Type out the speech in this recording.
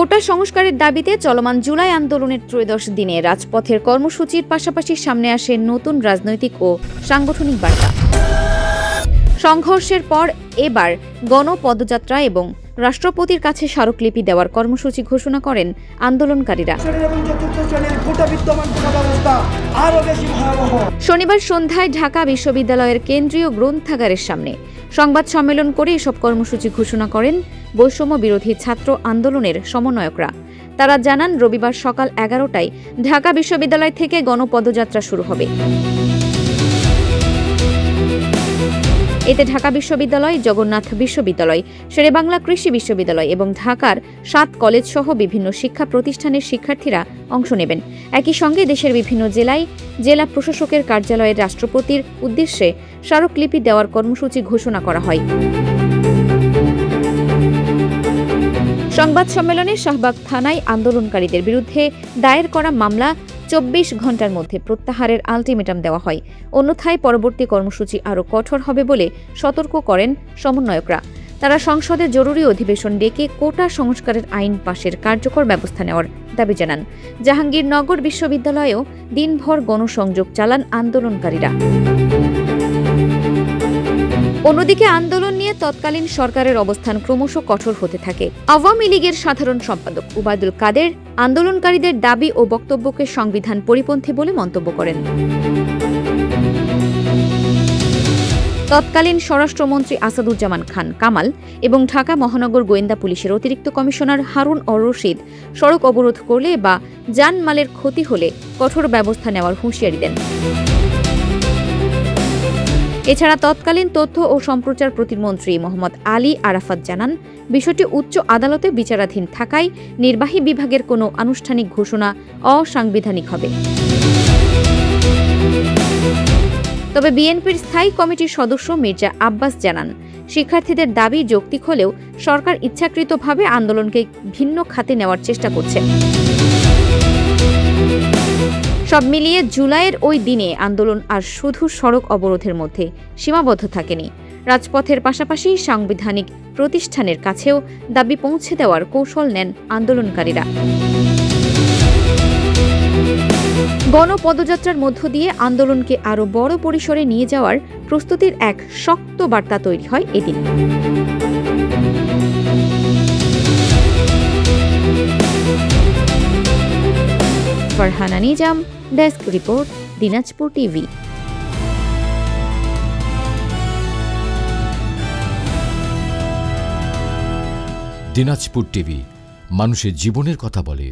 কোটা সংস্কারের দাবিতে চলমান জুলাই আন্দোলনের ত্রয়োদশ দিনে রাজপথের কর্মসূচির পাশাপাশি সামনে আসে নতুন রাজনৈতিক ও সাংগঠনিক বার্তা। সংঘর্ষের পর এবার গণপদযাত্রা এবং রাষ্ট্রপতির কাছে স্মারকলিপি দেওয়ার কর্মসূচি ঘোষণা করেন আন্দোলনকারীরা। শনিবার সন্ধ্যায় ঢাকা বিশ্ববিদ্যালয়ের কেন্দ্রীয় গ্রন্থাগারের সামনে সংবাদ সম্মেলন করে এসব কর্মসূচি ঘোষণা করেন বৈষম্য বিরোধী ছাত্র আন্দোলনের সমন্বয়করা। তারা জানান, রবিবার সকাল 11টায় ঢাকা বিশ্ববিদ্যালয় থেকে গণপদযাত্রা শুরু হবে। এতে ঢাকা বিশ্ববিদ্যালয়, জগন্নাথ বিশ্ববিদ্যালয়, শেরেবাংলা কৃষি বিশ্ববিদ্যালয় এবং ঢাকার 7 কলেজ সহ বিভিন্ন শিক্ষা প্রতিষ্ঠানের শিক্ষার্থীরা অংশ নেবেন। একই সঙ্গে দেশের বিভিন্ন জেলায় জেলা প্রশাসকের কার্যালয়ের রাষ্ট্রপতির উদ্দেশ্যে স্মারকলিপি দেওয়ার কর্মসূচি ঘোষণা করা হয়। সংবাদ সম্মেলনে শাহবাগ থানায় আন্দোলনকারীদের বিরুদ্ধে দায়ের করা মামলা 24 ঘণ্টার মধ্যে প্রত্যাহারের আলটিমেটাম দেওয়া হয়। অন্যথায় পরবর্তী কর্মসূচি আরও কঠোর হবে বলে সতর্ক করেন সমন্বয়করা। তারা সংসদে জরুরি অধিবেশন ডেকে কোটা সংস্কারের আইন পাশের কার্যকর ব্যবস্থা নেওয়ার দাবি জানান। জাহাঙ্গীরনগর বিশ্ববিদ্যালয়েও দিনভর গণসংযোগ চালান আন্দোলনকারীরা। অন্যদিকে আন্দোলন নিয়ে তৎকালীন সরকারের অবস্থান ক্রমশ কঠোর হতে থাকে। আওয়ামী লীগের সাধারণ সম্পাদক উবায়দুল কাদের আন্দোলনকারীদের দাবি ও বক্তব্যকে সংবিধান পরিপন্থী বলে মন্তব্য করেন। তৎকালীন স্বরাষ্ট্রমন্ত্রী আসাদুজ্জামান খান কামাল এবং ঢাকা মহানগর গোয়েন্দা পুলিশের অতিরিক্ত কমিশনার হারুন অর রশিদ সড়ক অবরোধ করলে বা জানমালের ক্ষতি হলে কঠোর ব্যবস্থা নেওয়ার হুঁশিয়ারি দেন। এছাড়া তৎকালীন তথ্য ও সম্প্রচার প্রতিমন্ত্রী মোহাম্মদ আলী আরাফাত জানান, বিষয়টি উচ্চ আদালতে বিচারাধীন থাকায় নির্বাহী বিভাগের কোনো আনুষ্ঠানিক ঘোষণা অসাংবিধানিক হবে। তবে বিএনপির স্থায়ী কমিটির সদস্য মির্জা আব্বাস জানান, শিক্ষার্থীদের দাবি যৌক্তিক হলেও সরকার ইচ্ছাকৃতভাবে আন্দোলনকে ভিন্ন খাতে নেওয়ার চেষ্টা করছে। সব মিলিয়ে জুলাইয়ের ওই দিনে আন্দোলন আর শুধু সড়ক অবরোধের মধ্যে সীমাবদ্ধ থাকেনি। রাজপথের পাশাপাশি সাংবিধানিক প্রতিষ্ঠানের কাছেও দাবি পৌঁছে দেওয়ার কৌশল নেন আন্দোলনকারীরা। গণপদযাত্রার মধ্য দিয়ে আন্দোলনকে আরও বড় পরিসরে নিয়ে যাওয়ার প্রস্তুতির এক শক্ত বার্তা তৈরি হয় এদিন। Farhana Nizam, desk report, Dinajpur TV. Dinajpur TV মানুষের জীবনের কথা বলে।